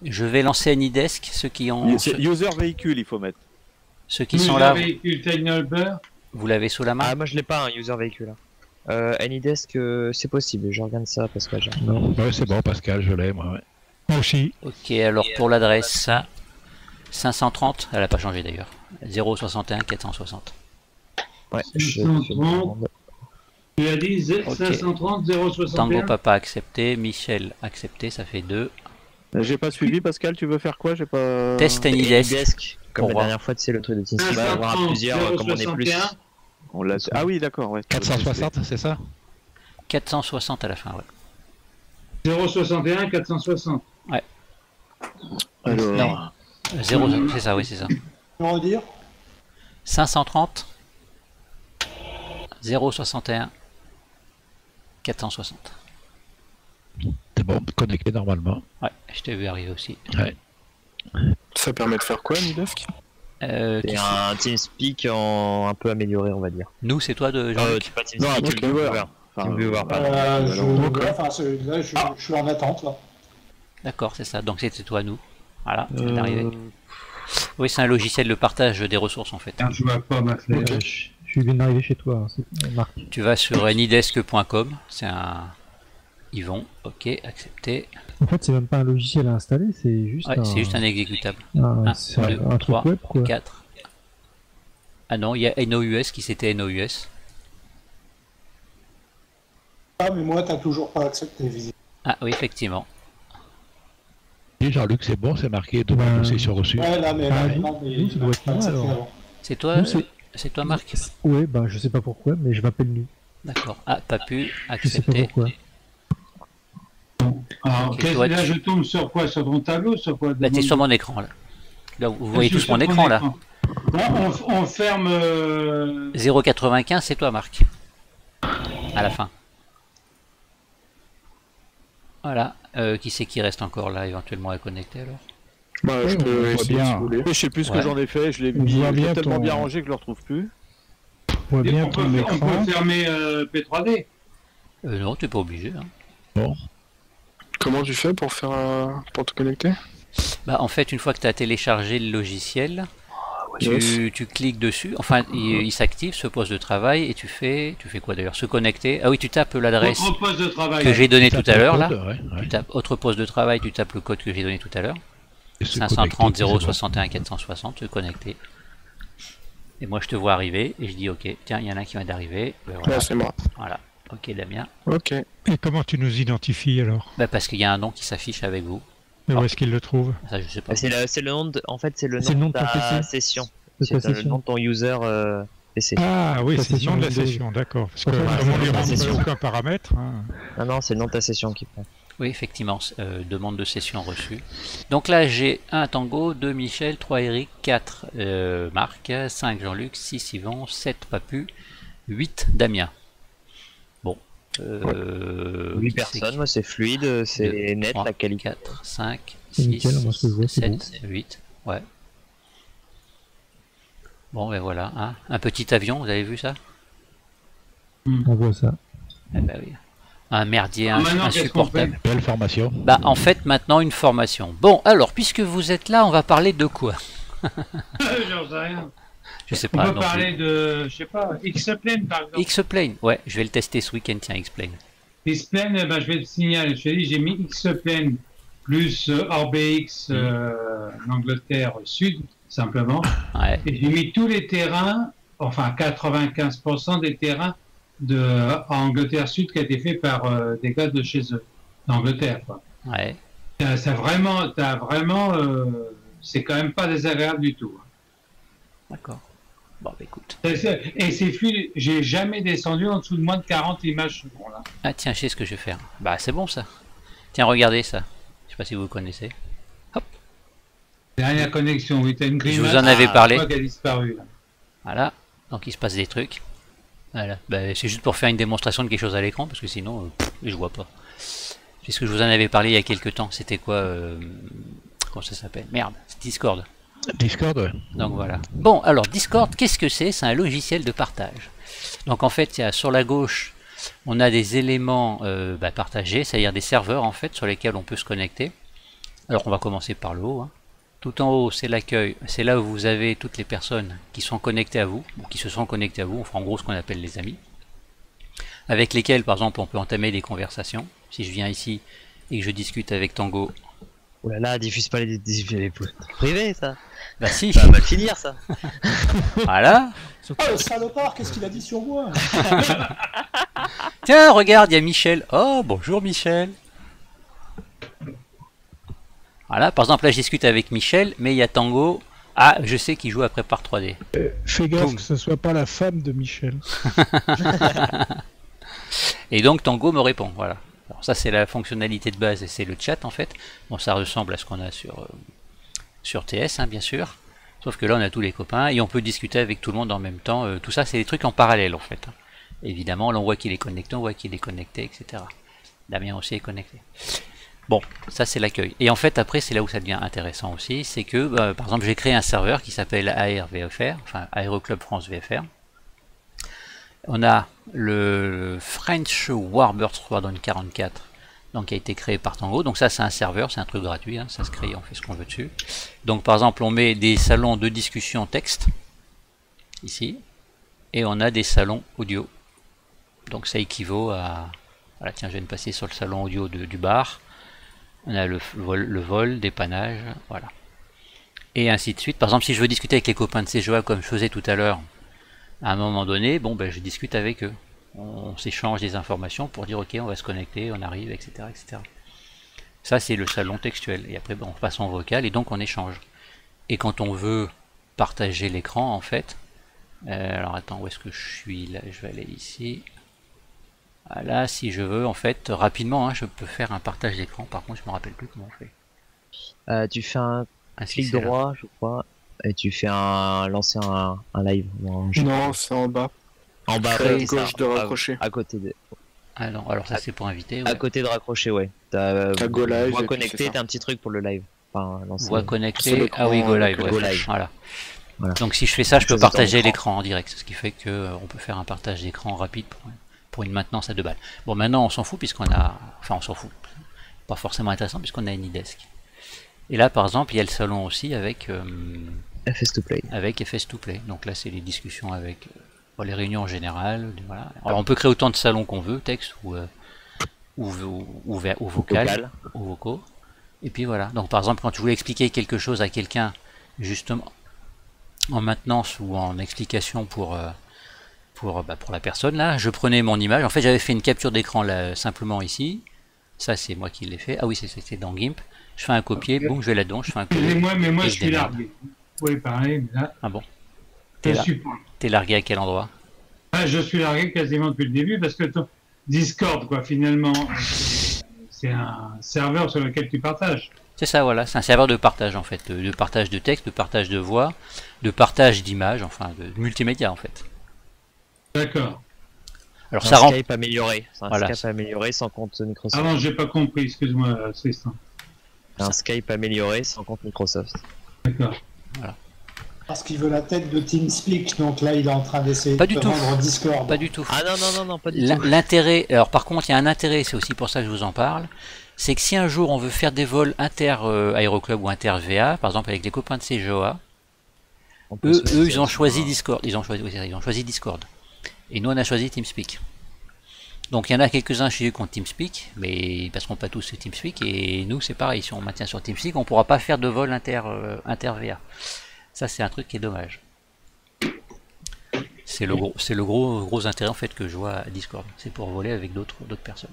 Je vais lancer AnyDesk, User véhicule, il faut mettre. ceux qui sont là, véhicule Technolber. vous l'avez sous la main? Ah, moi je l'ai pas un user véhicule. Anydesk, c'est possible, je regarde ça, Pascal. Non, ouais, c'est bon, Pascal, je l'ai, moi. Ouais. Moi aussi. Ok, alors pour l'adresse 530, elle n'a pas changé d'ailleurs. 061 460. Ouais, 530. Tu as dit 530 061. Tango Papa accepté, Michel accepté, ça fait 2. J'ai pas suivi, Pascal, tu veux faire quoi? J'ai pas. Test AnyDesk. Anydesk, comme Pour la voir. dernière fois, tu sais, le truc de Team Speak, on va avoir 530 plusieurs, comme on est plus. 061. On l'a... Ah oui, d'accord. Ouais. 460, c'est ça? 460 à la fin, ouais. 061 460. Alors, Non. 0, c'est ça, oui, c'est ça. On va dire 530 061 460. C'est bon, connecté normalement. Ouais, je t'ai vu arriver aussi. Ouais. Ça permet de faire quoi, Nidesk? C'est un TeamSpeak un peu amélioré, on va dire. Nous, c'est toi de Jean-Luc? C'est pas Non, TeamSpeak, TeamViewer. TeamViewer, pardon. enfin, là, je suis en attente. Là. D'accord, c'est ça. Donc c'était toi, nous. Voilà, tu viens d'arriver. Oui, c'est un logiciel de partage des ressources en fait. Je vois pas ma flèche. Je viens d'arriver chez toi, hein, c'est Marc. Tu vas sur anydesk.com, c'est un Yvon, ok, accepté. En fait, c'est même pas un logiciel à installer, c'est juste, Ouais, c'est juste un exécutable. c'est 1, 2, un truc 3, web, quoi. 4. Ah non, il y a NOUS qui c'était NOUS. Ah, mais moi, t'as toujours pas accepté, visite. Ah oui, effectivement. Et Jean-Luc, c'est bon, c'est marqué demande de session reçue. Ouais, là, mais, Ah, non, mais nous, ça doit être moi, accepté alors. avant. C'est toi, Nous, c'est toi Marc? Ouais, bah je sais pas pourquoi, mais je m'appelle Nu. D'accord. Ah, pas pu, Je sais pas accepté. pourquoi. Alors, Ok, toi, là, je tombe sur quoi? Sur ton tableau? Sur quoi? Là, t'es sur mon écran là. Là, vous voyez tous mon écran là. Bon, on ferme. 0,95, c'est toi Marc. À la fin. Voilà. Qui c'est qui reste encore là éventuellement à connecter alors? Bah, je on peux voit essayer bien. si vous voulez. je sais plus ce que Ouais. j'en ai fait, je l'ai On voit bien tellement ton- bien rangé que je le retrouve plus. On voit bien On ton peut écran. fermer P3D. Non, t'es pas obligé. Hein. Bon. Comment tu fais pour faire pour te connecter? Bah, en fait, une fois que tu as téléchargé le logiciel, Yes. tu cliques dessus, enfin il s'active ce poste de travail et tu fais quoi d'ailleurs? Se connecter. Ah oui, tu tapes l'adresse Autre poste de travail. que j'ai donnée Tu tout tapes à le l'heure là. code, ouais, ouais. Tu tapes autre poste de travail, tu tapes le code que j'ai donné tout à l'heure. Et se 530 connecter, c'est bon. 061 460, se connecter. Et moi je te vois arriver et je dis ok, tiens, il y en a un qui vient d'arriver. Ben voilà. Ouais, c'est moi. Voilà. Ok Damien. Ok. Et comment tu nous identifies alors? Bah, parce qu'il y a un nom qui s'affiche avec vous. Mais où est-ce qu'il le trouve? Ça je sais pas. C'est le nom de, en fait, c'est le C'est nom le nom de de ton ta PC. session. De C'est ta le session. nom de ton user PC. Ah oui, Ta c'est le session nom de la Windows. session, d'accord. Parce Ouais, que c'est comme on la lui rend session. aucun paramètre. Hein. Non, c'est le nom de ta session qui prend. Oui, effectivement, demande de session reçue. Donc là, j'ai 1 Tango, 2 Michel, 3 Eric, 4 Marc, 5 Jean-Luc, 6 Yvon, 7 Papu, 8 Damien. Bon. 8 personnes, moi c'est fluide, c'est Deux, net, 3, la qualité. 4, 5, C'est 6, nickel, moi, ce que je vois, c'est 7, 8. Ouais. Bon, ben voilà. Hein. Un petit avion, vous avez vu ça? On voit ça. Eh ben oui. Un merdier Maintenant, qu'est-ce qu'on fait? insupportable. Belle formation. Bah, en fait, maintenant, une formation. Bon, alors, puisque vous êtes là, on va parler de quoi? J'en sais rien. Je sais On pas. peut non parler de, je sais pas, X-Plane par exemple. plus. X-Plane, ouais, je vais le tester ce week-end, tiens, X-Plane. X-Plane, ben, je vais te signaler, je te dis, j'ai mis X-Plane plus RBX en Angleterre Sud, simplement. Ouais. Et j'ai mis tous les terrains, enfin 95% des terrains en Angleterre Sud qui a été fait par des gars de chez eux, d'Angleterre. Quoi. Ouais. C'est quand même pas désagréable du tout. D'accord. Bon, bah, écoute. Et c'est fluide, j'ai jamais descendu en dessous de moins de 40 images secondes. Là. Ah, tiens, je sais ce que je vais faire. Bah, c'est bon ça. Tiens, regardez ça. Je sais pas si vous connaissez. Hop. Dernière connexion, oui, t'as une grimace. Je vous en avais parlé. Je crois qu'elle a disparu. Là. Voilà. Donc, il se passe des trucs. Voilà. Bah, c'est juste pour faire une démonstration de quelque chose à l'écran, parce que sinon, je vois pas. Puisque je vous en avais parlé il y a quelques temps. C'était quoi comment ça s'appelle? Merde, c'est Discord. Discord, ouais. Donc voilà. Bon, alors Discord, qu'est-ce que c'est? C'est un logiciel de partage. Donc en fait, il y a sur la gauche, on a des éléments partagés, c'est-à-dire des serveurs en fait sur lesquels on peut se connecter. Alors on va commencer par le haut. Hein. Tout en haut, c'est l'accueil. C'est là où vous avez toutes les personnes qui sont connectées à vous, ou qui se sont connectées à vous, enfin en gros ce qu'on appelle les amis, avec lesquels par exemple on peut entamer des conversations. Si je viens ici et que je discute avec Tango. Oh là là, diffuse pas les privés, ça. Bah si. Ça va mal finir, ça. Voilà. Oh le salopard, qu'est-ce qu'il a dit sur moi? Tiens, regarde, il y a Michel. Oh, bonjour Michel. Voilà, par exemple là je discute avec Michel, mais il y a Tango. Ah, je sais qu'il joue à Prépare 3D. Fais gaffe Boum. que ce soit pas la femme de Michel. Et donc Tango me répond, voilà. Alors ça c'est la fonctionnalité de base et c'est le chat en fait. Bon, ça ressemble à ce qu'on a sur TS, hein, bien sûr. Sauf que là on a tous les copains et on peut discuter avec tout le monde en même temps. Tout ça c'est des trucs en parallèle en fait. Hein. Évidemment, là on voit qu'il est connecté, on voit qu'il est connecté, etc. Damien aussi est connecté. Bon, ça c'est l'accueil. Et en fait après c'est là où ça devient intéressant aussi, c'est que par exemple j'ai créé un serveur qui s'appelle ARVFR, enfin Aéroclub France VFR. On a le French Warbird Squadron 44, donc qui a été créé par Tango. Donc ça c'est un serveur, c'est un truc gratuit, hein, ça se crée, on fait ce qu'on veut dessus. Donc par exemple on met des salons de discussion texte, ici, et on a des salons audio. Donc ça équivaut à... Voilà, tiens, je viens de passer sur le salon audio du bar. On a le vol, dépannage, voilà. Et ainsi de suite. Par exemple, si je veux discuter avec les copains de CGA comme je faisais tout à l'heure, à un moment donné, bon, ben, je discute avec eux. On s'échange des informations pour dire ok, on va se connecter, on arrive, etc. etc. Ça, c'est le salon textuel. Et après, ben, on passe en vocal et donc on échange. Et quand on veut partager l'écran, en fait, alors attends, où est-ce que je suis là? Je vais aller ici. Là, si je veux, en fait, rapidement, hein, je peux faire un partage d'écran. Par contre, je me rappelle plus comment on fait. Tu fais un Si, clic c'est là. droit, je crois, et tu fais lancer un live. Non, c'est en bas. En bas, Créer ouais, à c'est gauche ça. de raccrocher. À côté de, Ah non, alors ça c'est pour inviter. Ouais. à côté de raccrocher, ouais. T'as Go live, et voix puis connectée, c'est ça. t'as un petit truc pour le live. Enfin, lancer. Voix Sur connectée. l'écran, Ah oui, go live. go Ouais, live. Voilà. Voilà. Donc si je fais ça, je peux Ça, c'est dans partager l'écran. l'écran en direct. Ce qui fait que on peut faire un partage d'écran rapide pour une maintenance à 2 balles. Bon, maintenant on s'en fout puisqu'on a... Enfin, on s'en fout. Pas forcément intéressant puisqu'on a AnyDesk. Et là, par exemple, il y a le salon aussi avec... FS2Play. avec FS2Play. Donc là, c'est les discussions avec les réunions en général. Voilà. Alors on peut créer autant de salons qu'on veut, texte ou vocal, Vocal. ou vocaux. Et puis voilà. Donc par exemple, quand tu voulais expliquer quelque chose à quelqu'un, justement en maintenance ou en explication pour la personne, là, je prenais mon image. En fait, j'avais fait une capture d'écran là, simplement ici. Ça, c'est moi qui l'ai fait. Ah oui, c'était dans GIMP. Je fais un copier, boum, je vais là-dedans, je fais un copier. Excusez-moi, mais moi Et je je suis démerde. largué. Oui, pareil, mais là, Ah bon. je T'es là. suis pas. T'es largué à quel endroit? Ah, je suis largué quasiment depuis le début parce que Discord, quoi, finalement, c'est un serveur sur lequel tu partages. C'est ça, voilà, c'est un serveur de partage en fait, de partage de texte, de partage de voix, de partage d'images, enfin de multimédia en fait. D'accord. Alors C'est ça un rend... Skype amélioré. C'est un Voilà. Skype amélioré sans compte Microsoft. Ah non, j'ai pas compris, excuse-moi, Tristan. C'est un Skype amélioré sans compte Microsoft. D'accord. Parce qu'il veut la tête de TeamSpeak, donc là il est en train d'essayer Pas de du tout. vendre Discord. Pas du tout. Ah non, pas du tout. L'intérêt, alors par contre il y a un intérêt, c'est aussi pour ça que je vous en parle, c'est que si un jour on veut faire des vols inter Aéroclub ou inter VA, par exemple avec les copains de CGOA, On peut eux se- ils ont choisi Discord, ils ont choisi Discord. Et nous on a choisi TeamSpeak. Donc il y en a quelques-uns chez eux qui ont TeamSpeak, mais ils passeront pas tous sur TeamSpeak, et nous c'est pareil, si on maintient sur TeamSpeak, on pourra pas faire de vol inter VA. Ça c'est un truc qui est dommage. C'est le gros intérêt en fait que je vois à Discord, c'est pour voler avec d'autres personnes.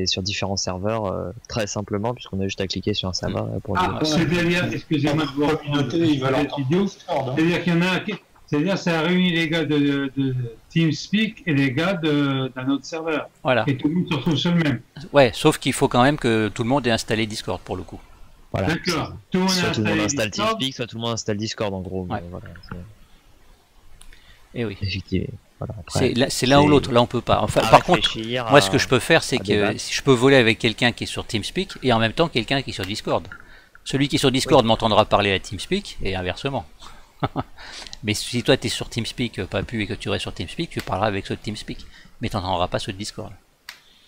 sur différents serveurs, très simplement, puisqu'on a juste à cliquer sur un serveur pour le Ah, c'est-à-dire, excusez-moi de vous La communauté, ils veulent entendre Discord. hein. C'est-à-dire qu'il y en a c'est-à-dire ça a réuni les gars de TeamSpeak et les gars d'un autre serveur. Voilà. Et tout le monde se retrouve sur le même. Ouais, sauf qu'il faut quand même que tout le monde ait installé Discord pour le coup. Voilà. D'accord. Tout le monde Soit a tout le monde installé installe Discord. TeamSpeak, soit tout le monde installe Discord en gros. mais Ouais. Voilà, Et oui. effectivement. Voilà, après, C'est l'un ou c'est- l'autre, là on peut pas. Enfin, à par contre, réfléchir, moi ce que je peux faire, c'est à que débattre. si je peux voler avec quelqu'un qui est sur TeamSpeak et en même temps quelqu'un qui est sur Discord. Celui qui est sur Discord m'entendra parler à TeamSpeak et inversement. Mais si toi tu es sur TeamSpeak, pas pu, et que tu restes sur TeamSpeak, tu parleras avec ceux de TeamSpeak, mais tu n'entendras pas ceux de Discord.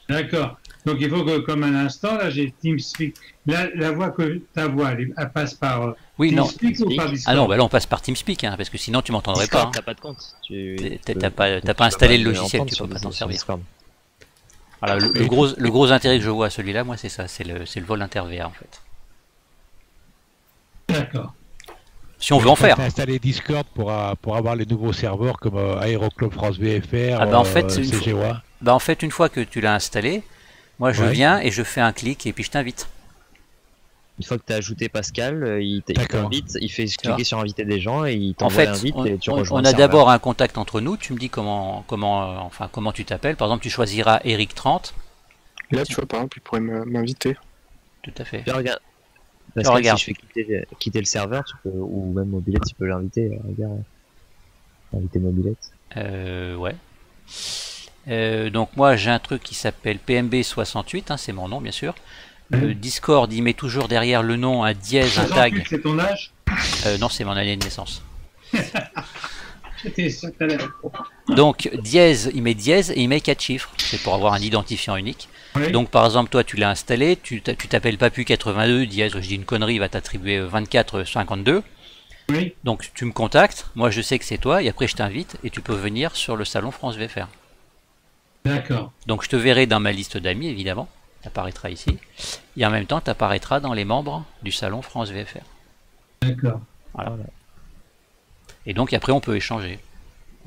D'accord. Donc il faut que, comme à l'instant, là j'ai TeamSpeak. La voix que ta voix, elle passe par Oui, non. TeamSpeak ou par Discord? Ah non, bah là on passe par TeamSpeak, hein, parce que sinon tu m'entendrais pas. Discord, t'as pas de compte. T'as pas installé le logiciel, tu peux pas t'en servir. Voilà, le gros intérêt que je vois à celui-là, moi c'est ça, c'est le vol inter-VA en fait. D'accord. Si on veut en faire. Installer Discord pour avoir les nouveaux serveurs comme Aéroclub France VFR, Ah bah en fait, CGWA. Bah en fait, une fois que tu l'as installé, moi je viens et je fais un clic et puis je t'invite. Une fois que tu as ajouté Pascal, il t'invite, il fait cliquer sur inviter des gens et il t'envoie l'invite et tu rejoins. On a d'abord un contact entre nous, tu me dis comment tu t'appelles. Par exemple, tu choisiras Eric 30. Là, tu vois, par exemple, il pourrait m'inviter. Tout à fait. Puis regarde, si je fais quitter le serveur, tu peux, ou même Mobilette, tu peux l'inviter. Regarde, inviter Mobilette. Ouais. Donc moi j'ai un truc qui s'appelle PMB68, hein, c'est mon nom bien sûr. Discord il met toujours derrière le nom un dièse, un tag. C'est ton âge? Non, c'est mon année de naissance. J'étais sûr que t'allais. Donc dièse, il met dièse et il met 4 chiffres. C'est pour avoir un identifiant unique. Oui. Donc par exemple toi tu l'as installé, tu t'appelles Papu82, dièse, je dis une connerie, il va t'attribuer 2452. Oui. Donc tu me contactes, moi je sais que c'est toi et après je t'invite et tu peux venir sur le salon France VFR. D'accord. Donc je te verrai dans ma liste d'amis évidemment, tu apparaîtras ici, et en même temps tu apparaîtras dans les membres du salon France VFR. D'accord. Voilà. Et donc après on peut échanger,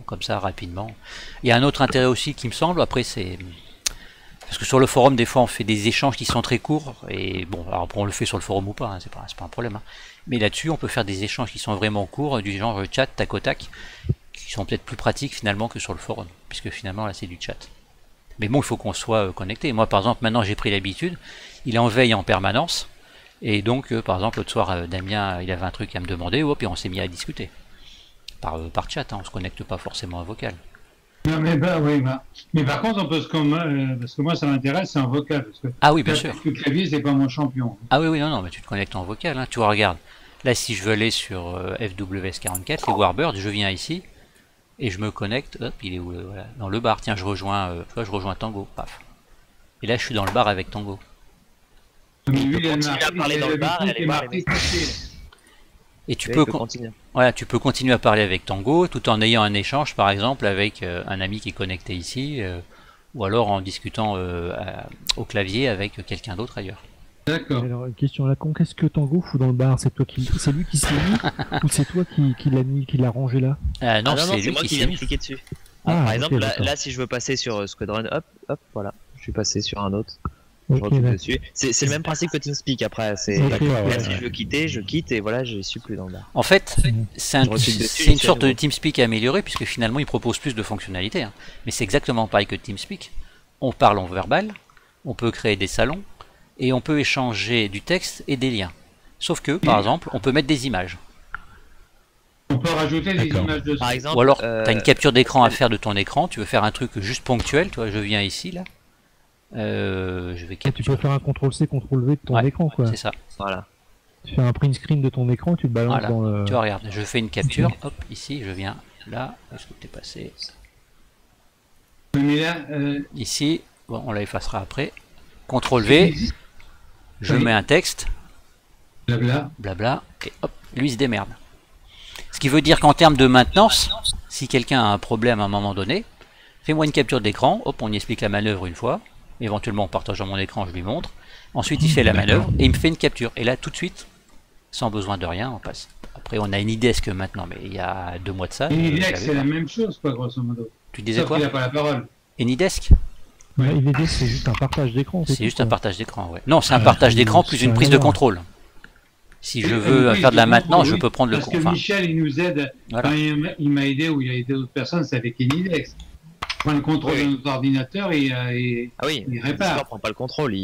comme ça rapidement. Il y a un autre intérêt aussi qui me semble, après c'est... Parce que sur le forum des fois on fait des échanges qui sont très courts, et bon, alors après on le fait sur le forum ou pas, hein, c'est pas un problème. Hein. Mais là-dessus on peut faire des échanges qui sont vraiment courts, du genre chat, tac au tac, qui sont peut-être plus pratiques finalement que sur le forum, puisque finalement là c'est du chat. Mais bon, il faut qu'on soit connecté. Moi, par exemple, maintenant j'ai pris l'habitude, il est en veille en permanence, et donc, par exemple, l'autre soir, Damien, il avait un truc à me demander, et on s'est mis à discuter. Par chat, hein, on se connecte pas forcément à vocal. Non, mais mais par contre, on peut parce que moi ça m'intéresse, c'est en vocal. Parce que ah oui, bien sûr. Le clavier, c'est pas mon champion. Ah oui, non, mais tu te connectes en vocal. Hein. Tu vois, regarde, là, si je veux aller sur FWS44, les Warbirds, je viens ici. Et je me connecte, hop, il est où, voilà, dans le bar, tiens, je rejoins Tango, paf. Et là, je suis dans le bar avec Tango. Mais lui, il a parlé dans le bar, et tu peux continuer. Voilà, tu peux continuer à parler avec Tango, tout en ayant un échange, par exemple, avec un ami qui est connecté ici, ou alors en discutant au clavier avec quelqu'un d'autre ailleurs. D'accord. Alors, une question à la con, qu'est-ce que Tango fout dans le bar? C'est lui qui s'est mis ou c'est toi qui l'a mis, qui l'a rangé là? Non, c'est lui moi qui s'est viens cliquer dessus. Ah, par exemple, okay, là, si je veux passer sur Squadron, hop, voilà, je suis passé sur un autre. Okay, je retrouve dessus. C'est le même principe que TeamSpeak après. Si je veux quitter, je quitte et voilà, je suis plus dans le bar. En fait, c'est une sorte de TeamSpeak amélioré puisque finalement il propose plus de fonctionnalités. Hein. Mais c'est exactement pareil que TeamSpeak. On parle en verbal, on peut créer des salons. Et on peut échanger du texte et des liens. Sauf que, par exemple, on peut mettre des images. On peut rajouter des images dessus. Par exemple, ou alors, tu as une capture d'écran à faire de ton écran, tu veux faire un truc juste ponctuel, tu vois, je viens ici, là. Je vais tu peux faire un CTRL-C, CTRL-V de ton écran, quoi. C'est ça. Voilà. Tu fais un print screen de ton écran, tu le balances dans le... Tu vois, regarde, je fais une capture, hop, ici, je viens là, est-ce que tu es passé? Mais là, ici, bon, on la effacera après. CTRL-V. Je mets un texte, blabla, et hop, lui il se démerde. Ce qui veut dire qu'en termes de maintenance, si quelqu'un a un problème à un moment donné, fais-moi une capture d'écran, hop, on y explique la manœuvre une fois, éventuellement en partageant mon écran, je lui montre, ensuite il fait la manœuvre, et il me fait une capture, et là tout de suite, sans besoin de rien, on passe. Après on a Anydesk maintenant, mais il y a 2 mois de ça. Anydesk c'est la même chose, quoi, grosso modo. Tu disais quoi? Il n'a pas la parole. Anydesk? Ouais, Anydesk c'est juste un partage d'écran. C'est juste un partage d'écran, ouais. Non, c'est un partage d'écran plus une prise de contrôle. Si je veux faire de la maintenance, je peux prendre le contrôle. Parce que Michel, il nous aide, voilà. Quand il m'a aidé ou il a aidé d'autres personnes, c'est avec Anydesk. Il prend le contrôle de notre ordinateur et il répare. Il ne prend pas le contrôle,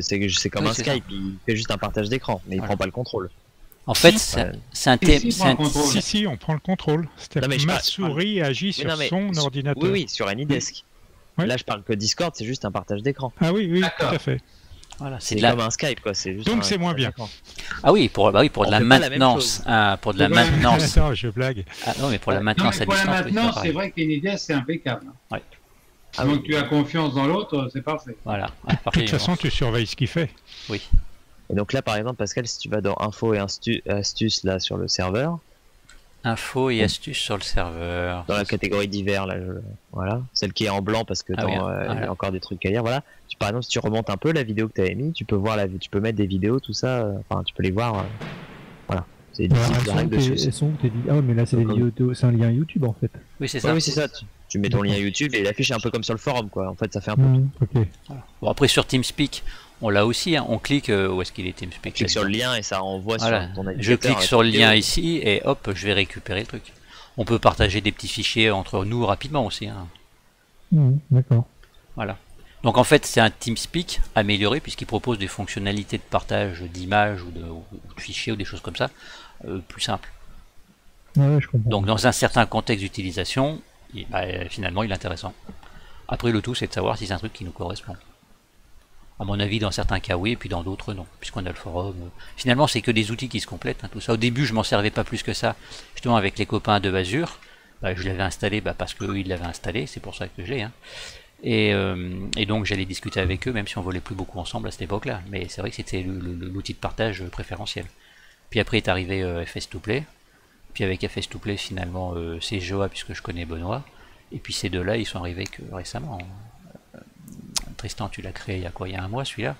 c'est comme un Skype, il fait juste un partage d'écran, mais il prend pas le contrôle. En fait, c'est un thème. Si, on prend le contrôle. C'est-à-dire que ma souris agit sur son ordinateur. Oui, sur Anydesk. Ouais. Là, je parle que Discord, c'est juste un partage d'écran. Ah oui, tout à fait. Voilà, c'est comme un Skype, quoi. Juste donc c'est moins bien. Ah oui, pour de la maintenance. Pour de la maintenance. Attends, je blague. Ah non, mais pour la maintenance à distance. Pour la maintenance, c'est vrai qu'Anydesk, c'est impeccable. Ouais. Donc tu as confiance dans l'autre, c'est parfait. Voilà. De toute façon, tu surveilles ce qu'il fait. Oui. Et donc là, par exemple, Pascal, si tu vas dans info et astuces là sur le serveur. Info et astuces sur le serveur. Dans la catégorie divers, là, voilà, celle qui est en blanc parce que il y a encore des trucs à lire. Voilà. Par exemple, si tu remontes un peu la vidéo que tu avais mis, tu peux voir tu peux mettre des vidéos, tout ça. Enfin, tu peux les voir. Voilà. C'est direct dessus. Ah ouais, mais là c'est des vidéos, c'est un lien YouTube en fait. Oui, c'est ça. Oui, c'est ça. Tu mets ton lien YouTube et il affiche un peu comme sur le forum, quoi. En fait, ça fait un peu. Okay. Voilà. Bon, après sur TeamSpeak, on l'a aussi. Hein. On clique où est-ce qu'il est TeamSpeak. Tu cliques sur le lien et ça renvoie sur ton navigateur. Je clique sur le lien ici et hop, je vais récupérer le truc. On peut partager des petits fichiers entre nous rapidement aussi. Hein. D'accord. Voilà. Donc en fait, c'est un TeamSpeak amélioré puisqu'il propose des fonctionnalités de partage d'images ou de fichiers ou des choses comme ça plus simples. Ouais, je comprends. Donc dans un certain contexte d'utilisation, finalement il est intéressant. Après le tout c'est de savoir si c'est un truc qui nous correspond. À mon avis dans certains cas oui et puis dans d'autres non, puisqu'on a le forum. Finalement c'est que des outils qui se complètent, hein, tout ça. Au début je m'en servais pas plus que ça, justement avec les copains de Azure, je l'avais installé parce qu'eux ils l'avaient installé, c'est pour ça que je l'ai. Hein. Et donc j'allais discuter avec eux même si on volait plus beaucoup ensemble à cette époque là, mais c'est vrai que c'était l'outil de partage préférentiel. Puis après est arrivé FS2Play. Puis avec FS2Play finalement c'est Joa puisque je connais Benoît. Et puis ces deux-là ils sont arrivés que récemment. Tristan tu l'as créé il y a quoi? Il y a un mois celui-là.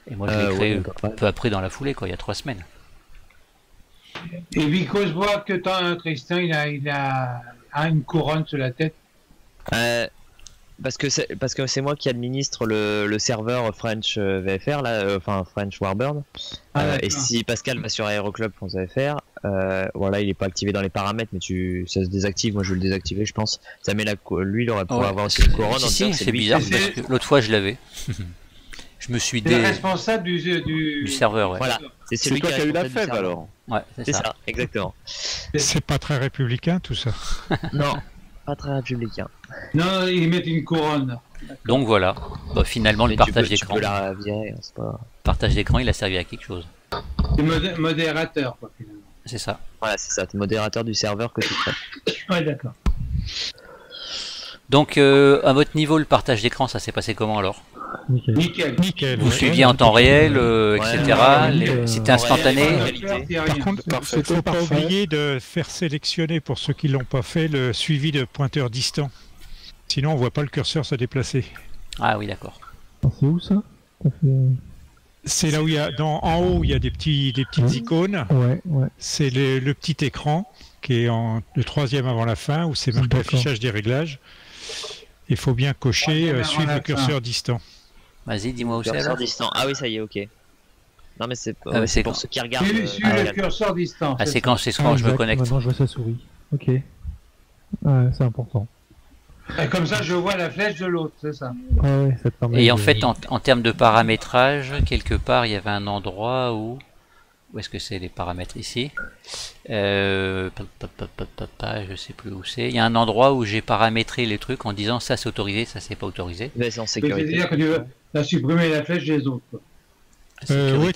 Et moi je l'ai créé peu après dans la foulée quoi, il y a 3 semaines. Et Vico, je vois que Tristan il a une couronne sur la tête. Parce que c'est moi qui administre le serveur French VFR là, enfin French Warbird. Et si Pascal va sur aeroclub.fr, voilà, il est pas activé dans les paramètres, mais ça se désactive. Moi, je vais le désactiver, je pense. Ça met lui, il aurait pu avoir aussi une couronne. Si, c'est bizarre. Parce que l'autre fois, je l'avais. Je me suis le responsable du serveur. Ouais. Voilà. C'est toi qui as eu la fève alors. Ouais, c'est ça, exactement. C'est pas très républicain tout ça. Non. Pas très républicain. Non, ils mettent une couronne. Donc voilà, finalement le partage d'écran. Tu peux la virer, c'est pas... Partage d'écran, il a servi à quelque chose. C'est modérateur, quoi, finalement. C'est ça. Voilà, c'est ça, t'es modérateur du serveur que tu crées. Ouais, d'accord. Donc à votre niveau, le partage d'écran, ça s'est passé comment alors? Nickel. Vous suiviez en temps réel, etc. C'était instantané. Par contre, il ne faut pas oublier de faire sélectionner, pour ceux qui ne l'ont pas fait, le suivi de pointeurs distants. Sinon, on ne voit pas le curseur se déplacer. Ah oui, d'accord. C'est où ça? C'est là où il y a, en haut, il y a des petites icônes. Ouais. C'est le petit écran qui est le 3e avant la fin, où c'est marqué affichage des réglages. Il faut bien cocher suivre le curseur distant. Vas-y, dis-moi où c'est alors. Distant. Ah oui, ça y est, ok. Non mais c'est pour ceux qui regardent. Suis le curseur distant. Ah, c'est quand je me connecte. Maintenant, je vois sa souris. Ok. Ouais, c'est important. Et comme ça, je vois la flèche de l'autre, c'est ça. Ouais, ça te permet. Et en fait, en termes de paramétrage, quelque part, il y avait un endroit où est-ce que c'est les paramètres ici? Je sais plus où c'est. Il y a un endroit où j'ai paramétré les trucs en disant ça c'est autorisé, ça c'est pas autorisé. C'est en sécurité. C'est-à-dire que tu as supprimé la flèche des autres. Oui,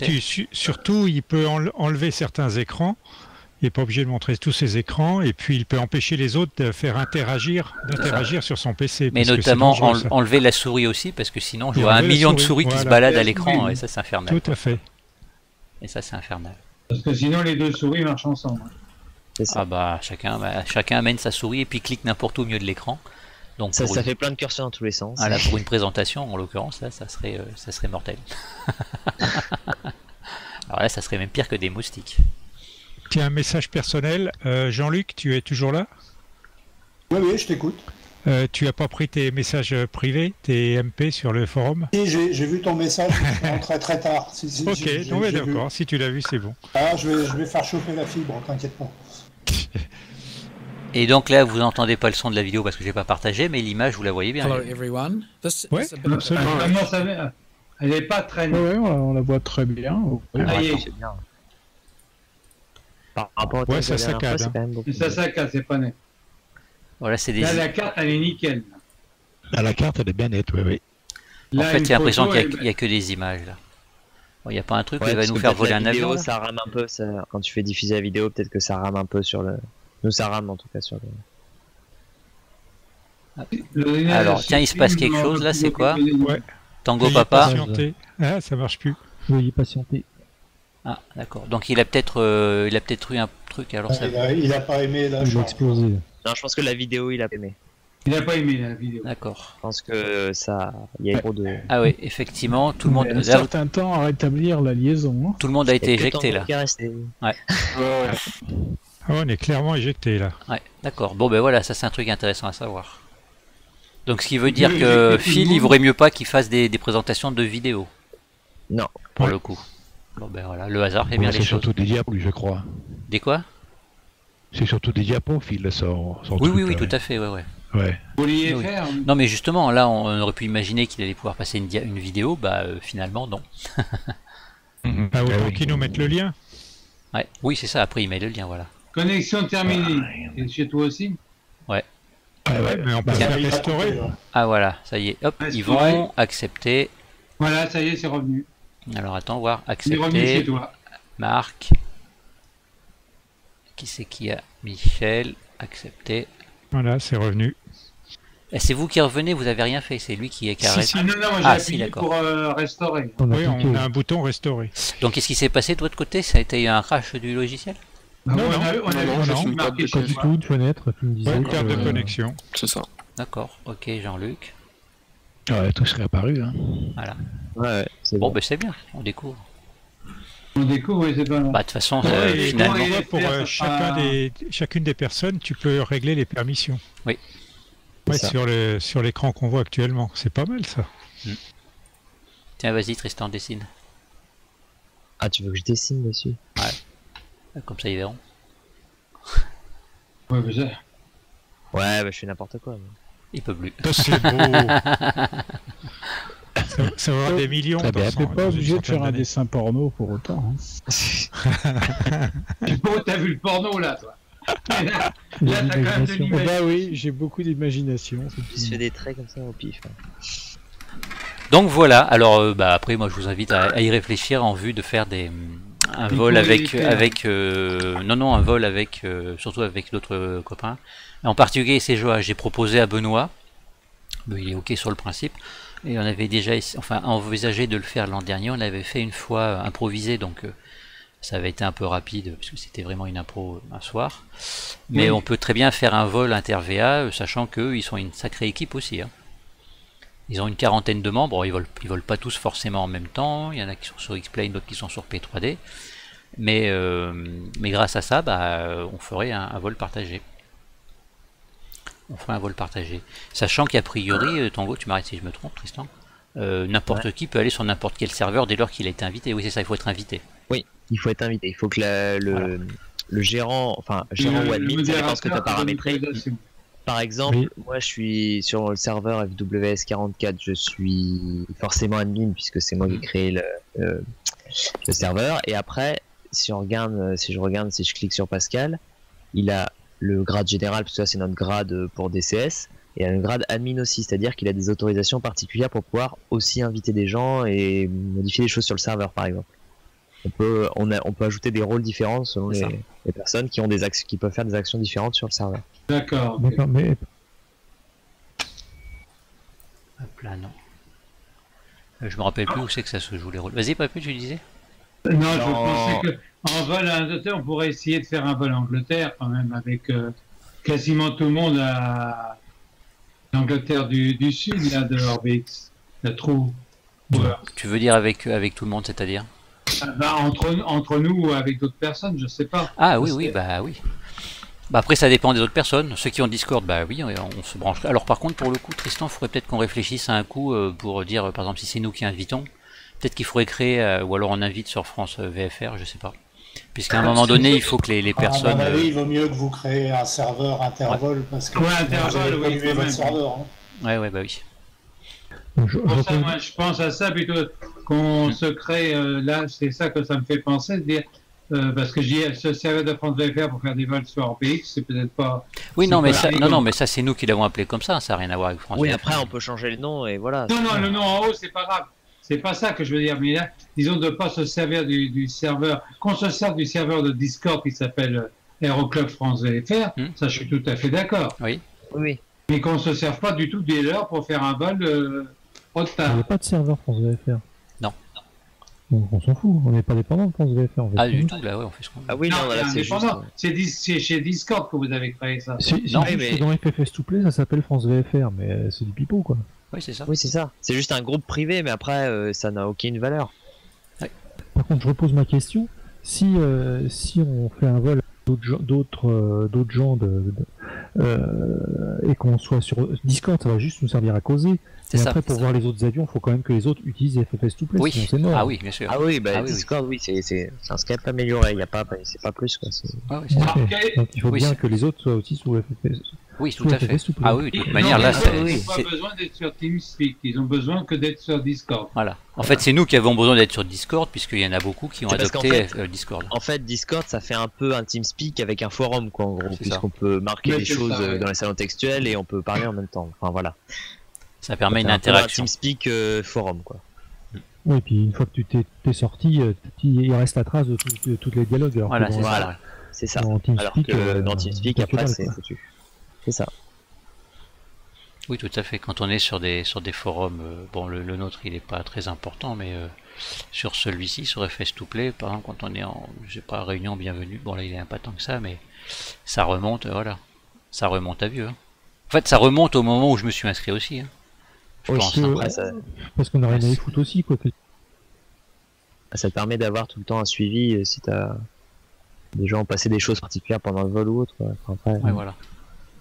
surtout il peut enlever certains écrans. Il n'est pas obligé de montrer tous ses écrans et puis il peut empêcher les autres de faire d'interagir sur son PC. Mais notamment enlever la souris aussi parce que sinon je vois 1 million de souris qui se baladent à l'écran et ça c'est infernal. Tout à fait. Et ça c'est infernal. Parce que sinon les deux souris marchent ensemble. Ah bah chacun amène sa souris et puis clique n'importe où au milieu de l'écran. Donc ça fait plein de curseurs dans tous les sens. Ah là, pour une présentation en l'occurrence là ça serait mortel. Alors là ça serait même pire que des moustiques. Tiens, un message personnel. Jean-Luc, tu es toujours là? Oui, je t'écoute. Tu as pas pris tes messages privés, tes MP sur le forum? Si, j'ai vu ton message très tard. Ok, d'accord, si tu l'as vu, c'est bon. Ah, je vais faire chauffer la fibre, t'inquiète pas. Et donc là, vous n'entendez pas le son de la vidéo parce que j'ai pas partagé, mais l'image, vous la voyez bien. Hello everyone. Ouais, absolument. Elle n'est pas très nette. Ouais, on la voit très bien. C'est bien. Par rapport à ça saccade. Ça saccade, c'est pas net. Voilà, c'est des... Là, la carte, elle est nickel. Là, la carte, elle est bien nette, oui. Là, en fait, j'ai l'impression qu'il n'y a que des images, là. Il n'y a pas un truc qui va nous faire voler un avion. Ça rame un peu, quand tu fais diffuser la vidéo, peut-être que ça rame un peu sur le... Nous, ça rame en tout cas sur le... Alors, tiens, il se passe quelque chose là, c'est quoi? Ouais. Tango Veuillez Papa. patienter. Ah, ça marche plus. Veuillez patienter. Ah, d'accord. Donc il a peut-être eu un truc. Alors ça. Il a pas aimé la Il a chambre. explosé. Non, je pense que la vidéo, il a aimé. Il n'a pas aimé la vidéo. D'accord. Je pense que ça, il y a trop de. Ah oui, effectivement, tout le monde. Il y a un là, certain temps à rétablir la liaison. Hein. tout le monde a été Et que éjecté Tango là. qui est resté. Ouais, ouais. Ah, on est clairement éjecté là. Ouais, d'accord. Bon, ben voilà, ça c'est un truc intéressant à savoir. Donc ce qui veut dire Oui, que j'ai fait Phil, tout le il monde. vaudrait mieux pas qu'il fasse des présentations de vidéos, Non. pour Ouais. le coup. Bon, ben voilà, le hasard fait bien les C'est choses. surtout des diapos, je crois. Des quoi? C'est surtout des diapos, Phil, son Oui, truc, oui, oui, là, tout à fait, ouais, ouais. Ouais. Vous vouliez Oui. faire Non, mais justement, là, on aurait pu imaginer qu'il allait pouvoir passer une vidéo, bah finalement, non. Ah, autant qu'ils nous mettent le lien. Ouais, oui, c'est ça, après il met le lien, voilà. connexion terminée. Et chez toi aussi? Ouais, mais on peut Tiens. faire restaurer. Ah voilà, ça y est, hop, Ouais, ils c'est vrai. vont accepter. Voilà, ça y est, c'est revenu. Alors attends, voir, C'est revenu chez accepter. toi. Marc. Qui c'est qui a? Michel, accepté. Voilà, c'est revenu. Et c'est vous qui revenez, vous avez rien fait, c'est lui qui est carré. Si, Ah non, non, moi j'ai Ah, si, appuyé d'accord. pour restaurer. On a Oui, cliqué. on a un bouton restaurer. Donc qu'est-ce qui s'est passé de votre côté? Ça a été un crash du logiciel? Ah, Non, on non, a non, vu non, juste non, marqué pas chez Pas du toi. tout, une fenêtre, tu me disais. Ouais, que, perte de connexion. C'est ça. D'accord, ok Jean-Luc. Ouais, tout serait apparu. Hein. Voilà. Ouais, c'est Bon, bon. ben c'est bien, on découvre. On découvre, oui, c'est pas mal. Bah de toute façon, Ouais, finalement... et- Pour ça sera- chacune des personnes, tu peux régler les permissions. Oui. Ouais, C'est ça. sur l'écran qu'on voit actuellement. C'est pas mal ça. Tiens, vas-y Tristan, dessine. Ah, tu veux que je dessine dessus? Comme ça ils verront. Ouais, mais ça- Ouais, bah, je fais n'importe quoi. Il peut plus. Ça, c'est beau. Ça va avoir des millions. Très bien. dans T'es cent- pas dans une obligé de centaine faire un d'années. dessin porno pour autant. Hein. Oh, t'as vu le porno là, toi? Là, Il y a t'as quand même de l'imagination. Oh, l'imagination. bah oui, j'ai beaucoup d'imagination. Il se fait des traits comme ça au pif. Hein. Donc voilà, alors bah, après moi je vous invite à y réfléchir en vue de faire un Des vol avec, courriers non un vol avec surtout avec d'autres copains. En particulier ces jeux, j'ai proposé à Benoît, il est ok sur le principe, et on avait déjà envisagé de le faire l'an dernier, on l'avait fait une fois improvisé, donc ça avait été un peu rapide parce que c'était vraiment une impro un soir, mais Oui. on peut très bien faire un vol inter-VA, sachant qu'eux ils sont une sacrée équipe aussi, hein. Ils ont une quarantaine de membres, bon, ils volent pas tous forcément en même temps, il y en a qui sont sur X-Plane, d'autres qui sont sur P3D, mais grâce à ça, bah, on ferait un vol partagé. On ferait un vol partagé. Sachant qu'a priori, Tango, tu m'arrêtes si je me trompe, Tristan, n'importe qui peut aller sur n'importe quel serveur dès lors qu'il a été invité. Oui, c'est ça, il faut être invité. Oui, il faut être invité. Il faut que le gérant, enfin, gérant ou admin, ça dépend ce que tu as paramétré. Par exemple, Oui. moi je suis sur le serveur FWS44, je suis forcément admin puisque c'est moi qui ai créé le serveur. Et après, si je regarde, si je clique sur Pascal, il a le grade général, parce que ça c'est notre grade pour DCS, et il a le grade admin aussi, c'est-à-dire qu'il a des autorisations particulières pour pouvoir aussi inviter des gens et modifier des choses sur le serveur par exemple. On peut ajouter des rôles différents selon C'est ça. les personnes qui ont qui peuvent faire des actions différentes sur le serveur. D'accord. ok. D'accord, mais Hop là, non. Je me rappelle plus où c'est que ça se joue les rôles. Vas-y, Papy, tu disais? Non, je pensais que en vol à Angleterre, on pourrait essayer de faire un vol à Angleterre quand même avec quasiment tout le monde à l'Angleterre du Sud, là, de RBX. Le trou. Ouais. Tu veux dire avec tout le monde, c'est-à-dire? Bah, entre nous ou avec d'autres personnes, je sais pas. Ah oui, Parce oui, que- bah oui. Bah après ça dépend des autres personnes. Ceux qui ont Discord, bah oui, on se branche. Alors par contre pour le coup, Tristan, il faudrait peut-être qu'on réfléchisse à un coup pour dire, par exemple, si c'est nous qui invitons, peut-être qu'il faudrait créer, ou alors on invite sur France VFR, je sais pas. Puisqu'à un moment donné, il faut que les À personnes... mon avis, il vaut mieux que vous créez un serveur intervol parce que Ouais, sinon, intervol, vous allez oui, polluer quand votre même. serveur. Hein. Ouais, bah oui. je Pour ça, reconnais- moi, je pense à ça plutôt qu'on se crée là, c'est ça que ça me fait penser, de dire parce que j'y ai ce serveur de France VFR pour faire des vols sur RPX, c'est peut-être pas. Oui, non, C'est mais pas ça, rigolo. non, mais ça c'est nous qui l'avons appelé comme ça n'a rien à voir avec France Oui, VFR. après on peut changer le nom et voilà. Non, non, le nom en haut, c'est pas grave. C'est pas ça que je veux dire, mais là, disons de pas se servir du serveur, qu'on se serve du serveur de Discord qui s'appelle Aeroclub France VFR, ça je suis tout à fait d'accord. Oui. Oui. mais qu'on ne se serve pas du tout des leurs pour faire un vol haute Il n'y a table. pas de serveur France VFR. Non. Donc on s'en fout, on n'est pas dépendant de France VFR. Ah, du tout, là, ouais, on fait ce qu'on veut. Ah oui, non, voilà, c'est juste. indépendant. C'est chez Discord que vous avez créé ça. Si Non, mais... dans FFS to Play, ça s'appelle France VFR, mais c'est du pipeau, quoi. Oui, c'est ça. Oui, c'est ça. C'est juste un groupe privé, mais après, ça n'a aucune valeur. Par contre, je repose ma question. Si on fait un vol avec d'autres gens et qu'on soit sur Discord, ça va juste nous servir à causer. C'est Et ça. après, pour voir les autres avions, il faut quand même que les autres utilisent FFS to Play, Oui. sinon c'est mort. Ah oui, bien sûr. Ah oui, bah Ah oui, Discord, oui, c'est un Skype amélioré. Y a pas, c'est pas plus quoi. Ah oui, c'est ça. Ok. Donc il faut Oui, bien c'est- que les autres soient aussi sous FFS. Oui, tout à fait. FFS to Play. Ah oui, de toute Non, manière, mais là, ils c'est... n'ont pas besoin d'être sur TeamSpeak, ils ont besoin que d'être sur Discord. Voilà. En fait, c'est nous qui avons besoin d'être sur Discord, puisqu'il y en a beaucoup qui ont C'est parce qu'en adopté fait- Discord. En fait, Discord, ça fait un peu un TeamSpeak avec un forum, quoi, en gros, C'est puisqu'on peut marquer Ouais, des c'est choses ça, ouais. dans les salons textuels et on peut parler en même temps. Enfin voilà. Ça permet C'est une un peu un interaction. TeamSpeak forum, quoi. Oui, et puis une fois que tu t'es sorti, il reste la trace de tous les dialogues. Alors Voilà, que c'est dans- ça. Voilà, c'est ça. dans TeamSpeak, Alors que dans TeamSpeak, t'as que après, dalle, c'est quoi. foutu. C'est ça. Oui, tout à fait. Quand on est sur des forums, bon, le nôtre, il n'est pas très important, mais sur celui-ci, sur FS to Play, par exemple, quand on est en, je sais pas, réunion bienvenue, bon là, il est pas tant que ça, mais ça remonte, voilà. Ça remonte à vieux. Hein. En fait, ça remonte au moment où je me suis inscrit aussi. Hein. Je pense. que- Hein. Après, ça Parce qu'on a rien à y foutre aussi, quoi. te permet d'avoir tout le temps un suivi si t'as des gens ont passé des choses particulières pendant le vol ou autre. Quoi. Enfin, après, Ouais, voilà.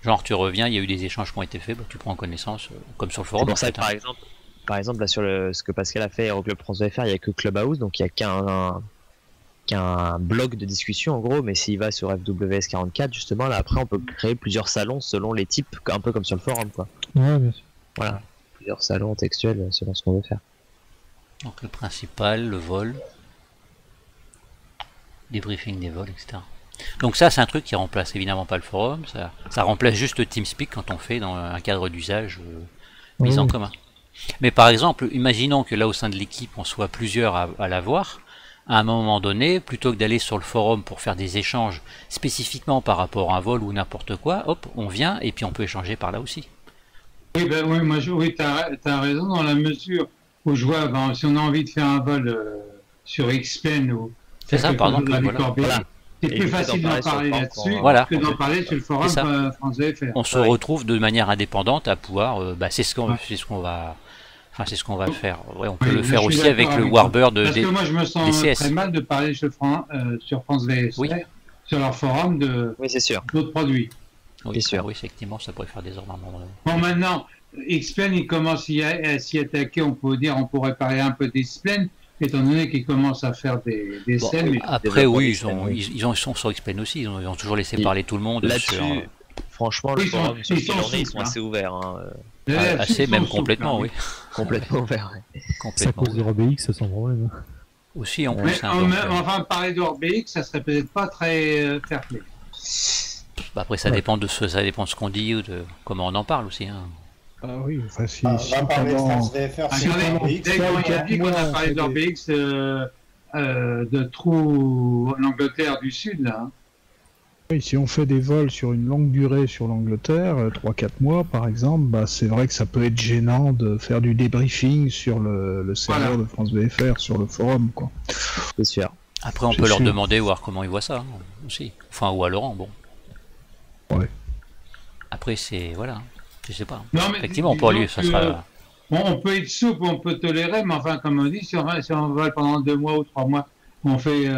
Genre, tu reviens, il y a eu des échanges qui ont été faits, bah, tu prends connaissance, comme sur le c'est forum. pour en ça fait, que, hein. par exemple, là sur ce que Pascal a fait Aéroclub France VFR, il n'y a que Clubhouse, donc il n'y a qu'un blog de discussion en gros, mais s'il va sur FWS 44, justement, là après on peut créer plusieurs salons selon les types, un peu comme sur le forum, quoi. Ouais, bien sûr. Voilà, plusieurs salons textuels selon ce qu'on veut faire. Donc le principal, le vol, débriefing des vols, etc. Donc ça, c'est un truc qui remplace évidemment pas le forum, ça remplace juste le TeamSpeak quand on fait dans un cadre d'usage mis en commun. Mais par exemple, imaginons que là au sein de l'équipe, on soit plusieurs à l'avoir, à un moment donné, plutôt que d'aller sur le forum pour faire des échanges spécifiquement par rapport à un vol ou n'importe quoi, hop, on vient et puis on peut échanger par là aussi. Oui, ben, oui, oui, t'as raison dans la mesure où je vois, ben, si on a envie de faire un vol sur Xpen ou C'est ça, par exemple, avec voilà. Orbea, Voilà. c'est Et plus du coup, facile d'en d'en parler sur parler le là-dessus forum, Voilà. que d'en parler sur le forum C'est ça. France VFR. On se retrouve de manière indépendante à pouvoir, c'est ce qu'on va, enfin c'est ce qu'on va faire. Ouais, on peut Oui, le je faire suis aussi d'accord avec le avec Warbird Parce que moi, je me sens CS. très mal de parler sur France VFR, Oui. sur leur forum Oui, c'est sûr. d'autres produits. Oui, Bien sûr. oui, effectivement, ça pourrait faire des ordres à un moment donné. Bon, maintenant, Xpen, il commence à s'y attaquer, on pourrait parler un peu d'Xpen, étant donné qu'il commence à faire des Bon, scènes. Mais après, oui, développement ils sont sur Xpen aussi, ils ont toujours laissé Et parler tout le monde Là-dessus, sur, franchement, le Ils sont- forum sur ils ce qu'il sont en est, ils souples, sont hein. assez ouverts, hein, là-dessus, assez, ils même sont complètement, souples, oui. complètement ouverts. ouais. Ça Complètement. cause des RBX sans problème. Aussi, on Mais pousse un peu. enfin, parler d'Orbx, ça serait peut-être pas très fair play. Après, ça dépend de ce qu'on dit ou de comment on en parle aussi. Hein. Ah oui, enfin si, On si va parler de pendant... France VFR. Ah, si regardez, pendant dès X, qu'on a quatre dit qu'on a mois, parlé c'est d'Orbx de trou en Angleterre du Sud, là. Hein. Oui, si on fait des vols sur une longue durée sur l'Angleterre, 3-4 mois par exemple, bah, c'est vrai que ça peut être gênant de faire du débriefing sur le serveur Voilà. de France VFR, sur le forum, quoi. C'est sûr. Après, on C'est peut leur sûr. demander, voir comment ils voient ça hein, aussi. Enfin, ou à Laurent, bon. Ouais. Après, c'est. Voilà. Je sais pas. Non, mais Effectivement, pour lui, disons ça que, sera. bon, on peut être souple, on peut tolérer, mais enfin, comme on dit, si on vole pendant 2 mois ou 3 mois, on fait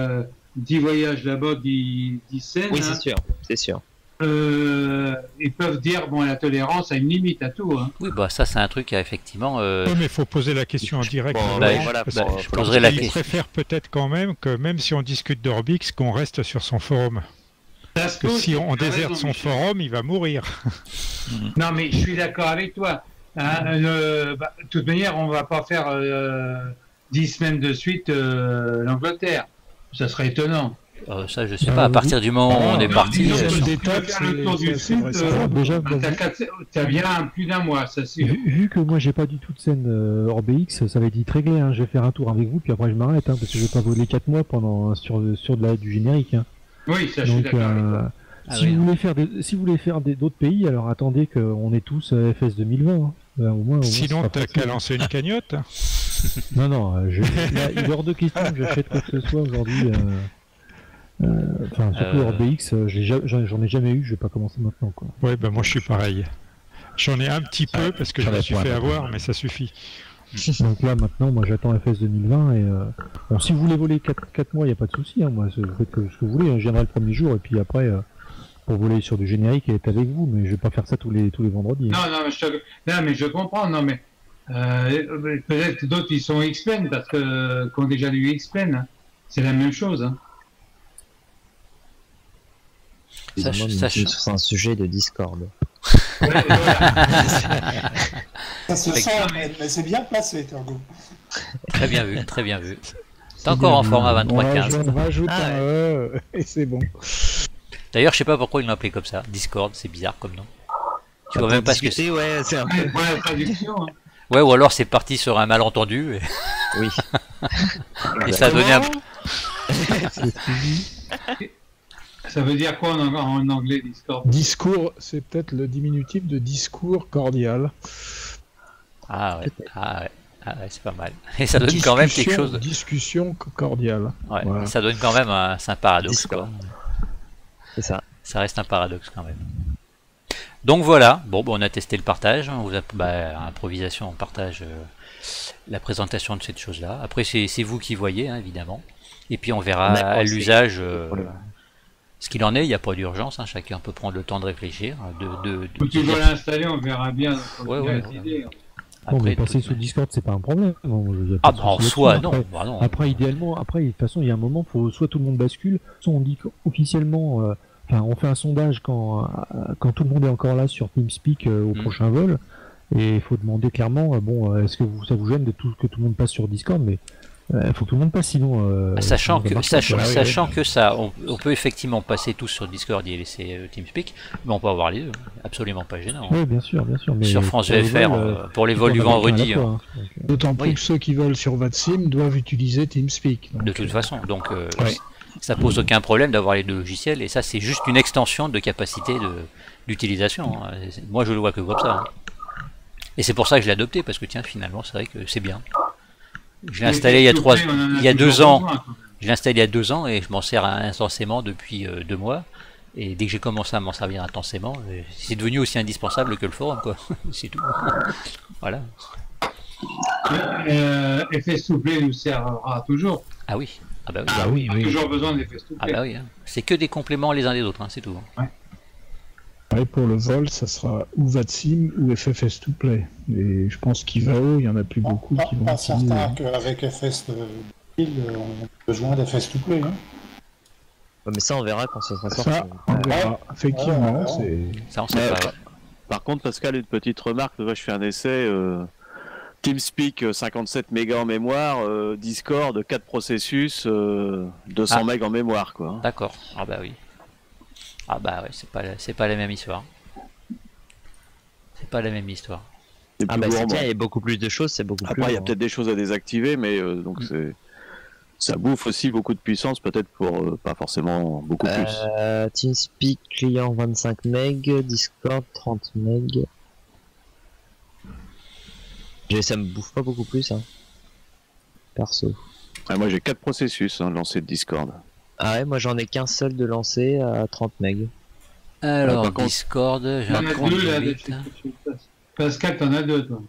10 voyages là-bas, 10 scènes, Oui, hein, c'est sûr. C'est sûr. ils peuvent dire, bon, la tolérance a une limite à tout. Hein. Oui, bah ça, c'est un truc, effectivement. Oui, mais il faut poser la question en direct. Bon, à bah, Laurent, voilà, parce bah, que je poserai la il question. préfère peut-être quand même que même si on discute d'Orbix, qu'on reste sur son forum. Ça se Parce que pose, si on tu as déserte raison, son Michel. forum, il va mourir. Non, mais je suis d'accord avec toi. Hein, de toute manière, on va pas faire 10 semaines de suite l'Angleterre. Ça serait étonnant. Ça, je sais pas. À partir du moment où on est Non, parti. disons euh, que des si tu veux étapes, faire le tour c'est du Sud, vraisemblable. Déjà, t'as bien plus d'un mois, ça c'est. vu que moi j'ai pas du tout de scène RBX, ça va être vite réglé. Hein. Je vais faire un tour avec vous, puis après je m'arrête, hein, parce que je vais pas voler 4 mois pendant du générique. Hein. Oui, ça je suis Donc, d'accord avec toi. Si vous voulez faire d'autres pays, alors attendez qu'on est tous FS 2020. Hein. Au moins, sinon, t'as qu'à lancer une cagnotte. Non, là, il est hors de question que j'achète quoi que ce soit aujourd'hui. Surtout RBX, j'en ai jamais eu, je vais pas commencer maintenant. Quoi. Ouais, bah moi je suis pareil. J'en ai un petit peu parce que je me suis fait avoir, mais ça suffit. Donc là, maintenant, moi j'attends FS 2020 et bon, si vous voulez voler 4 mois, il n'y a pas de souci. Hein, moi, vous faites ce que vous voulez. Hein, je viendrai le premier jour et puis après, pour voler sur du générique et être avec vous, mais je vais pas faire ça tous les vendredis. Non, mais je comprends. Non, mais peut-être d'autres ils sont X-Men parce que qui ont déjà lu X-Men. Hein. C'est la même chose. Hein. C'est un sujet de Discord. Ouais, ça se sent, mais c'est bien placé, Tango. Très bien vu, très bien vu. C'est encore en format 23.15. On rajoute un et c'est bon. D'ailleurs, je sais pas pourquoi ils l'ont appelé comme ça. Discord, c'est bizarre comme nom. Tu vois même pas ce que c'est. Ouais, c'est un peu. Ouais, traduction. Hein. Ouais, ou alors c'est parti sur un malentendu. Oui. Et ça a donné un. Ça veut dire quoi en anglais, Discord? Discours, c'est peut-être le diminutif de discours cordial. Ah ouais, c'est pas mal. Et ça donne quand même quelque chose. Discussion cordiale. Ouais, voilà. ça donne quand même un paradoxe. Quoi. C'est ça. Ça reste un paradoxe quand même. Donc voilà, bon, on a testé le partage. On vous a, improvisation, on partage la présentation de cette chose-là. Après, c'est vous qui voyez, hein, évidemment. Et puis on verra à l'usage. Ce qu'il en est, il n'y a pas d'urgence, hein, chacun peut prendre le temps de réfléchir. Tu vas l'installer, on verra bien. Bon, mais passer sous Discord, c'est pas un problème. En soi, non. Après, idéalement, de toute façon, il y a un moment, faut soit tout le monde bascule, soit on dit officiellement, on fait un sondage quand tout le monde est encore là sur TeamSpeak au prochain vol, et il faut demander clairement, est-ce que ça vous gêne que tout le monde passe sur Discord, mais il faut que tout le monde passe, sinon. Sachant que ça, on peut effectivement passer tous sur Discord et laisser TeamSpeak, mais on peut avoir les deux, absolument pas gênant. Oui, bien sûr. Mais sur France VFR, pour les vols du vendredi. D'autant plus que ceux qui volent sur VATSIM doivent utiliser TeamSpeak. Donc, de toute façon, donc ça pose aucun problème d'avoir les deux logiciels, et ça c'est juste une extension de capacité d'utilisation. Moi je le vois que comme ça. Hein. Et c'est pour ça que je l'ai adopté, parce que tiens, finalement, c'est vrai que c'est bien. Je l'ai installé il y a 2 ans. Je l'ai installé il y a 2 ans et je m'en sers intensément depuis 2 mois. Et dès que j'ai commencé à m'en servir intensément, c'est devenu aussi indispensable que le forum, quoi. C'est tout. Voilà. Effet soufflé nous servira toujours. Ah oui. Ah bah oui. On a toujours besoin d'effets soufflés. Ah bah oui. Hein. C'est que des compléments les uns des autres, hein, c'est tout. Ouais. Et pour le vol, ça sera ou VATSIM ou FFS2Play. Et je pense qu'IVAO, il n'y en a plus beaucoup qui vont utiliser. Pas certain qu'avec FS on a besoin d'FS2Play. Hein. Ouais, mais ça, on verra quand ça sera sorti. Ça, on verra. Effectivement, c'est... Ça, on sait pas. Par contre, Pascal, une petite remarque. Je fais un essai. TeamSpeak, 57 mégas en mémoire. Discord, 4 processus, 200 mégas en mémoire, quoi. D'accord. Ah bah oui. Ah bah ouais, c'est pas la même histoire. C'est pas la même histoire. Ah bah c'est bien, il y a beaucoup plus de choses, c'est beaucoup plus. Après, il y a peut-être des choses à désactiver, mais donc ça bouffe aussi beaucoup de puissance, peut-être pour pas forcément beaucoup plus. TeamSpeak client 25 MB, Discord 30 MB. Ça me bouffe pas beaucoup plus, hein. Perso. Moi j'ai 4 processus lancés de Discord. Ah ouais, moi j'en ai qu'un seul de lancé à 30 MB. Alors, Discord, j'ai un compte de Pascal, t'en as 2, toi.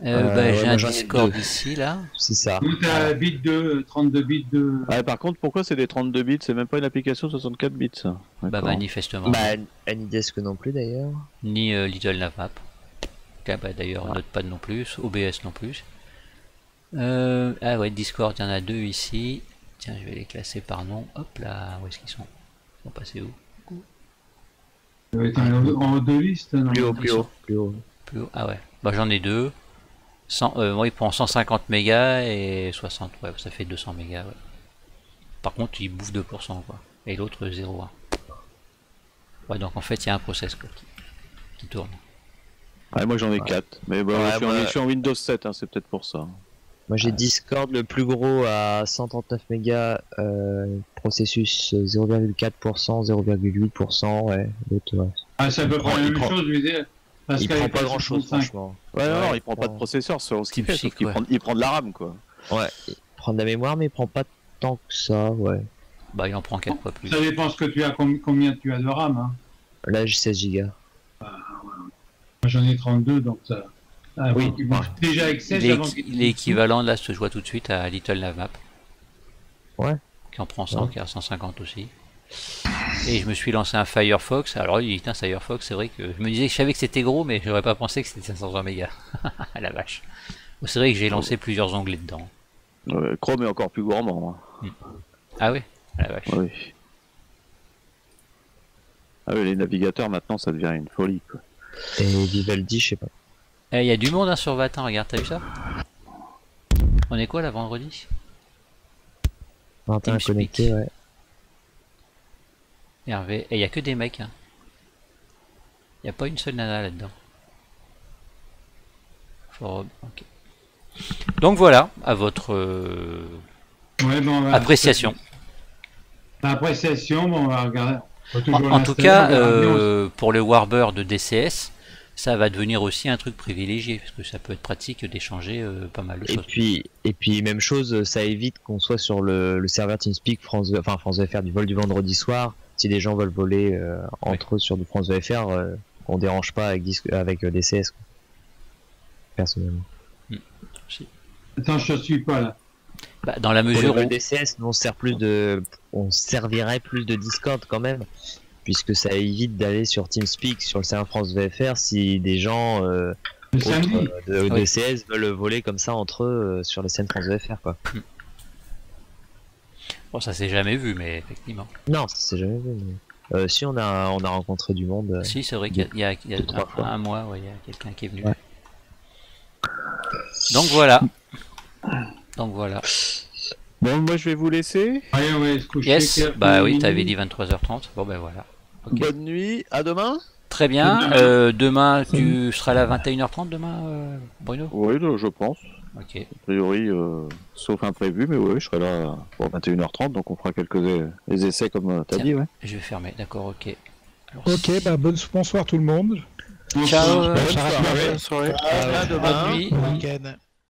J'ai un Discord ici, là. C'est ça. Nous, t'as bit 2, 32 bits de... par contre, pourquoi c'est des 32 bits? C'est même pas une application 64 bits, ça. Bah, manifestement. Anydesk non plus, d'ailleurs. Ni Little Navmap. D'ailleurs, Notepad non plus, OBS non plus. Discord, il y en a 2 ici. Tiens, je vais les classer par nom. Hop là, où est-ce qu'ils sont? Ils vont passer où? En 2 listes, non? Plus haut. Ah ouais. Bah j'en ai 2. Il prend 150 mégas et 60. Ouais, ça fait 200 mégas. Ouais. Par contre, il bouffe 2%, quoi. Et l'autre 0,1. Ouais, donc en fait, il y a un process quoi, qui tourne. Ouais, moi j'en ai 4. Mais je suis en Windows 7, c'est peut-être pour ça. Moi j'ai Discord le plus gros à 139 mégas, processus 0,4%, 0,8%, ouais, l'autre, ouais. Ah, c'est à peu près la même chose, je veux dire. Il prend pas grand chose, franchement. Ouais, non, il prend pas de processeur sur ce qu'il fait, sauf qu'il il prend de la RAM, quoi. Ouais, il prend de la mémoire, mais il prend pas tant que ça, ouais. Bah, il en prend 4 fois plus. Ça dépend ce que tu as, combien tu as de RAM, hein. Là j'ai 16 Go. Moi j'en ai 32, donc ça. Oui, déjà avec 16, il est équivalent, là, je vois tout de suite à Little Navmap. Ouais. Qui en prend 100, qui a 150 aussi. Et je me suis lancé un Firefox. Alors, il dit, un Firefox, c'est vrai que je me disais que je savais que c'était gros, mais j'aurais pas pensé que c'était 520 mégas. La vache. C'est vrai que j'ai lancé plusieurs onglets dedans. Chrome est encore plus gourmand. Hein. Ah oui, la vache. Oui. Ah oui, les navigateurs maintenant ça devient une folie, quoi. Et Vivaldi, je sais pas. Il y a du monde hein, sur Vatin, regarde, t'as vu ça? On est quoi là, vendredi? Vatin connecté, ouais. Hervé, et il y a que des mecs. Hein. Il n'y a pas une seule nana là-dedans. Forum, ok. Donc voilà, à votre ouais, bon, appréciation. L'appréciation, bon, on va regarder. En tout cas, pour le Warbird de DCS, ça va devenir aussi un truc privilégié, parce que ça peut être pratique d'échanger pas mal de choses. Et puis même chose, ça évite qu'on soit sur le serveur TeamSpeak France VFR du vol du vendredi soir. Si des gens veulent voler entre eux sur du France VFR, on dérange pas avec DCS. Quoi. Personnellement. Attends, je ne suis pas là. Bah, dans la mesure où DCS, on servirait plus de Discord quand même, puisque ça évite d'aller sur TeamSpeak sur le serveur France VFR si des gens de DCS veulent voler comme ça entre eux sur les scènes France VFR quoi. Bon, ça s'est jamais vu, mais effectivement. Non, ça s'est jamais vu. Mais... si on a rencontré du monde. Si, c'est vrai qu'il y a un mois, ouais, il y a quelqu'un qui est venu. Ouais. Donc voilà. Donc voilà. Bon, moi je vais vous laisser. Ouais, se coucher. Yes, bah oui, t'avais dit 23h30. Bon, ben voilà. Okay. Bonne nuit, à demain. Très bien. Demain, tu seras là à 21h30 demain, Bruno? Oui, je pense. Ok. A priori, sauf imprévu, mais oui, je serai là pour 21h30, donc on fera quelques essais comme tu as dit. Ouais. Je vais fermer, d'accord, ok. Alors, ok, bah bonsoir tout le monde. Ciao. Bonne soirée. À demain. Bonne nuit. Bon week-end.